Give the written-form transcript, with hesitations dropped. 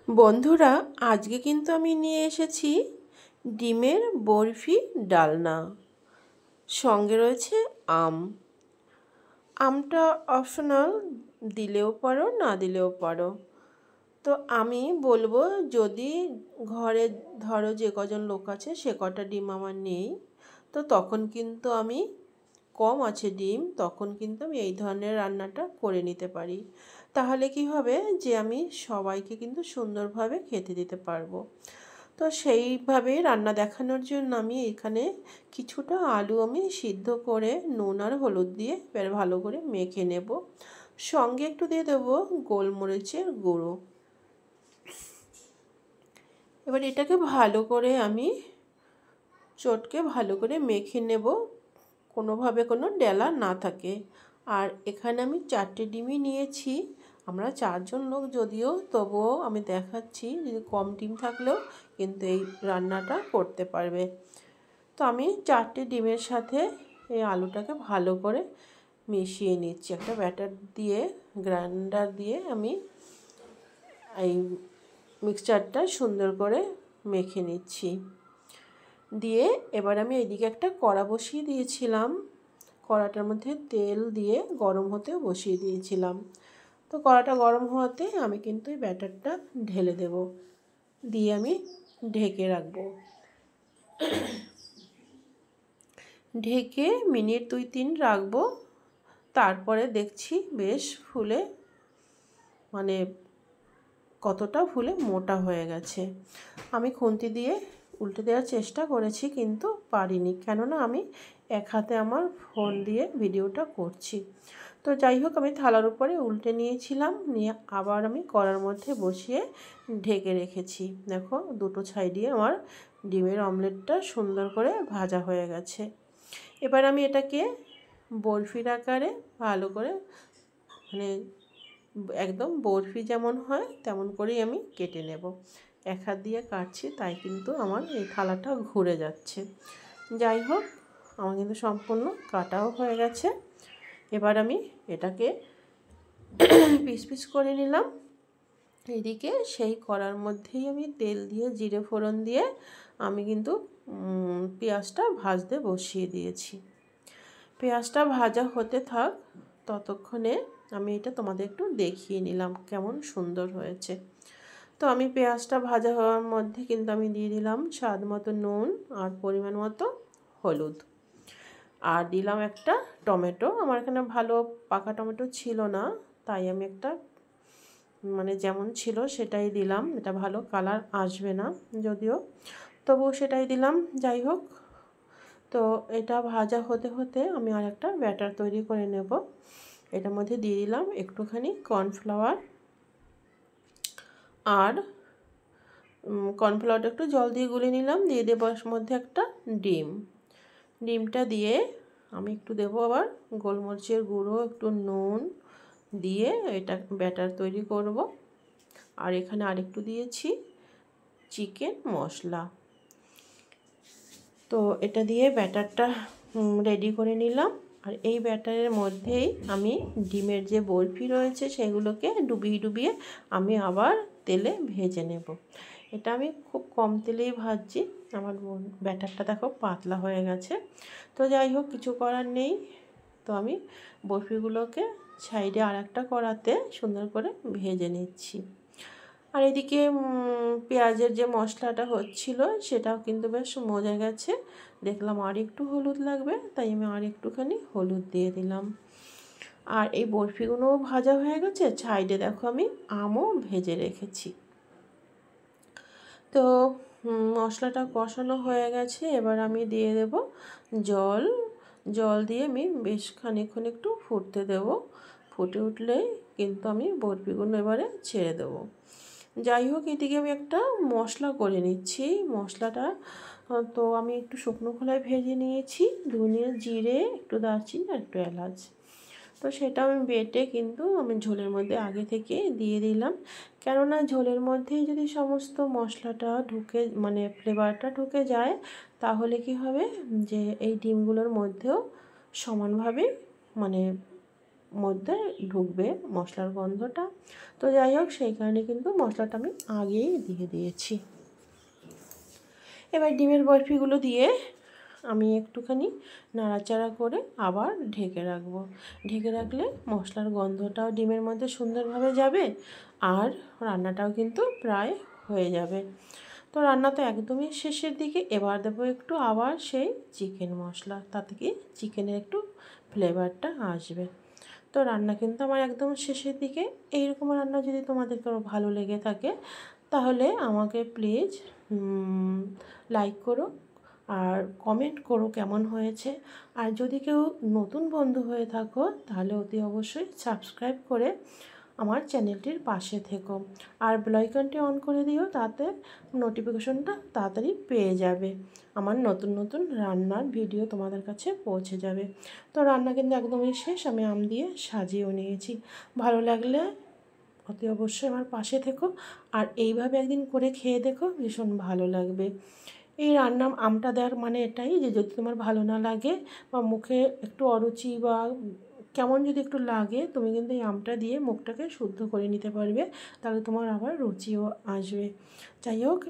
বন্ধুরা, আজকে কিন্তু আমি নিয়ে এসেছি ডিমের বরফি ডালনা। সঙ্গে রয়েছে আম। আমটা অপশনাল, দিলেও পারো না দিলেও পারো। তো আমি বলবো, যদি ঘরে ধরো যে কজন লোক আছে সে কটা ডিম আমার নেই, তো তখন কিন্তু আমি কম আছে ডিম, তখন কিন্তু আমি এই ধরনের রান্নাটা করে নিতে পারি। তাহলে কি হবে যে আমি সবাইকে কিন্তু সুন্দরভাবে খেতে দিতে পারবো। তো সেইভাবে রান্না দেখানোর জন্য আমি এখানে কিছুটা আলু আমি সিদ্ধ করে নুন আর হলুদ দিয়ে এবার ভালো করে মেখে নেব। সঙ্গে একটু দিয়ে দেবো গোলমরিচের গুঁড়ো। এবার এটাকে ভালো করে আমি চটকে ভালো করে মেখে নেব, কোনোভাবে কোনো ডেলা না থাকে। আর এখানে আমি 4টে ডিমই নিয়েছি। আমরা 4জন লোক যদিও, তবুও আমি দেখাচ্ছি যদি কম ডিম থাকলেও কিন্তু এই রান্নাটা করতে পারবে। তো আমি 4টে ডিমের সাথে এই আলুটাকে ভালো করে মিশিয়ে নিচ্ছি। একটা ব্যাটার দিয়ে, গ্রাইন্ডার দিয়ে আমি এই মিক্সচারটা সুন্দর করে মেখে নিচ্ছি। দিয়ে এবার আমি এইদিকে একটা কড়া বসিয়ে দিয়েছিলাম। কড়াটার মধ্যে তেল দিয়ে গরম হতে বসিয়ে দিয়েছিলাম। তো কড়াটা গরম হওয়াতে আমি কিন্তু এই ব্যাটারটা ঢেলে দেব, দিয়ে আমি ঢেকে রাখবো। ঢেকে মিনিট 2-3 রাখবো। তারপরে দেখছি বেশ ফুলে, মানে কতটা ফুলে মোটা হয়ে গেছে। আমি খুন্তি দিয়ে উল্টে দেওয়ার চেষ্টা করেছি কিন্তু পারিনি, কেননা আমি এক হাতে আমার ফোন দিয়ে ভিডিওটা করছি। তো যাই হোক, আমি থালার উপরে উল্টে নিয়েছিলাম, নিয়ে আবার আমি কড়ার মধ্যে বসিয়ে ঢেকে রেখেছি। দেখো, দুটো সাইডে আমার ডিমের অমলেটটা সুন্দর করে ভাজা হয়ে গেছে। এবার আমি এটাকে বরফির আকারে ভালো করে, মানে একদম বরফি যেমন হয় তেমন করেই আমি কেটে নেব। এক হাত দিয়ে কাটছি, তাই কিন্তু আমার এই থালাটা ঘুরে যাচ্ছে। যাই হোক, আমার কিন্তু সম্পূর্ণ কাটাও হয়ে গেছে। এবার আমি এটাকে পিস পিস করে নিলাম। এদিকে সেই কড়ার মধ্যেই আমি তেল দিয়ে জিরে ফোড়ন দিয়ে আমি কিন্তু পেঁয়াজটা ভাজতে বসিয়ে দিয়েছি। পেঁয়াজটা ভাজা হতে থাক, ততক্ষণে আমি এটা তোমাদের একটু দেখিয়ে নিলাম কেমন সুন্দর হয়েছে। তো আমি পেঁয়াজটা ভাজা হওয়ার মধ্যে কিন্তু আমি দিয়ে দিলাম স্বাদ মতো নুন আর পরিমাণ মতো হলুদ, আর দিলাম একটা টমেটো। আমার এখানে ভালো পাকা টমেটো ছিল না, তাই আমি একটা, মানে যেমন ছিল সেটাই দিলাম। এটা ভালো কালার আসবে না যদিও, তবুও সেটাই দিলাম। যাই হোক, তো এটা ভাজা হতে হতে আমি আর একটা ব্যাটার তৈরি করে নেব। এটার মধ্যে দিয়ে দিলাম একটুখানি কর্নফ্লাওয়ার, আর কর্নফ্লাওয়ারটা একটু জল দিয়ে গুলে নিলাম। দিয়ে দেবো এর মধ্যে একটা ডিম। ডিমটা দিয়ে আমি একটু দেবো আবার গোলমরিচের গুঁড়ো, একটু নুন দিয়ে এটা ব্যাটার তৈরি করব। আর এখানে আরেকটু দিয়েছি চিকেন মশলা। তো এটা দিয়ে ব্যাটারটা রেডি করে নিলাম। আর এই ব্যাটারের মধ্যেই আমি ডিমের যে বরফি রয়েছে সেগুলোকে ডুবিয়ে ডুবিয়ে আমি আবার তেলে ভেজে নেব। এটা আমি খুব কম তেলেই ভাজছি। আমার ব্যাটারটা দেখো পাতলা হয়ে গেছে। তো যাই হোক, কিছু করার নেই। তো আমি বরফিগুলোকে সাইডে আর একটা কড়াতে সুন্দর করে ভেজে নিচ্ছি। আর এদিকে পেঁয়াজের যে মশলাটা হচ্ছিল সেটাও কিন্তু বেশ মজে গেছে। দেখলাম আর একটু হলুদ লাগবে, তাই আমি আর একটুখানি হলুদ দিয়ে দিলাম। আর এই বরফিগুলোও ভাজা হয়ে গেছে। সাইডে দেখো আমি আমও ভেজে রেখেছি। তো মশলাটা কষানো হয়ে গেছে। এবার আমি দিয়ে দেব জল। জল দিয়ে আমি বেশ খানিকক্ষণ একটু ফুটতে দেব। ফুটে উঠলেই কিন্তু আমি বরফিগুলো এবারে ছেড়ে দেবো। যাই হোক, এদিকে আমি একটা মশলা করে নিচ্ছি। মশলাটা তো আমি একটু শুকনো খোলায় ভেজে নিয়েছি, ধনে জিরে, একটু দারচিনি আর একটু এলাচ। তো সেটা আমি বেটে কিন্তু আমি ঝোলের মধ্যে আগে থেকে দিয়ে দিলাম, কেননা ঝোলের মধ্যেই যদি সমস্ত মশলাটা ঢুকে, মানে ফ্লেভারটা ঢুকে যায়, তাহলে কি হবে যে এই ডিমগুলোর মধ্যেও সমানভাবে, মানে মধ্যে ঢুকবে মশলার গন্ধটা। তো যাই হোক, সেই কারণে কিন্তু মশলাটা আমি আগেই দিয়ে দিয়েছি। এবার ডিমের বরফিগুলো দিয়ে আমি একটুখানি নাড়াচাড়া করে আবার ঢেকে রাখবো। ঢেকে রাখলে মশলার গন্ধটাও ডিমের মধ্যে সুন্দরভাবে যাবে, আর রান্নাটাও কিন্তু প্রায় হয়ে যাবে। তো রান্না তো একদমই শেষের দিকে। এবার দেবো একটু আবার সেই চিকেন মশলা, তাতে কি চিকেনের একটু ফ্লেভারটা আসবে। তো রান্না কিন্তু আমার একদম শেষের দিকে। এইরকম রান্না যদি তোমাদের কারো ভালো লেগে থাকে তাহলে আমাকে প্লিজ লাইক করো আর কমেন্ট করো কেমন হয়েছে। আর যদি কেউ নতুন বন্ধু হয়ে থাকো তাহলে অতি অবশ্যই সাবস্ক্রাইব করে আমার চ্যানেলটির পাশে থেকো, আর বেল আইকনটি অন করে দিও, তাতে নোটিফিকেশনটা তাড়াতাড়ি পেয়ে যাবে। আমার নতুন নতুন রান্নার ভিডিও তোমাদের কাছে পৌঁছে যাবে। তো রান্না কিন্তু একদমই শেষ, আমি আম দিয়ে সাজিয়েও নিয়েছি। ভালো লাগলে অতি অবশ্যই আমার পাশে থেকো, আর এইভাবে একদিন করে খেয়ে দেখো, ভীষণ ভালো লাগবে। এই রান্না আমটা দেওয়ার মানে এটাই যে যদি তোমার ভালো না লাগে বা মুখে একটু অরুচি বা কেমন যদি একটু লাগে, তুমি কিন্তু এই আমটা দিয়ে মুখটাকে শুদ্ধ করে নিতে পারবে, তাহলে তোমার আবার রুচিও আসবে। যাই হোক।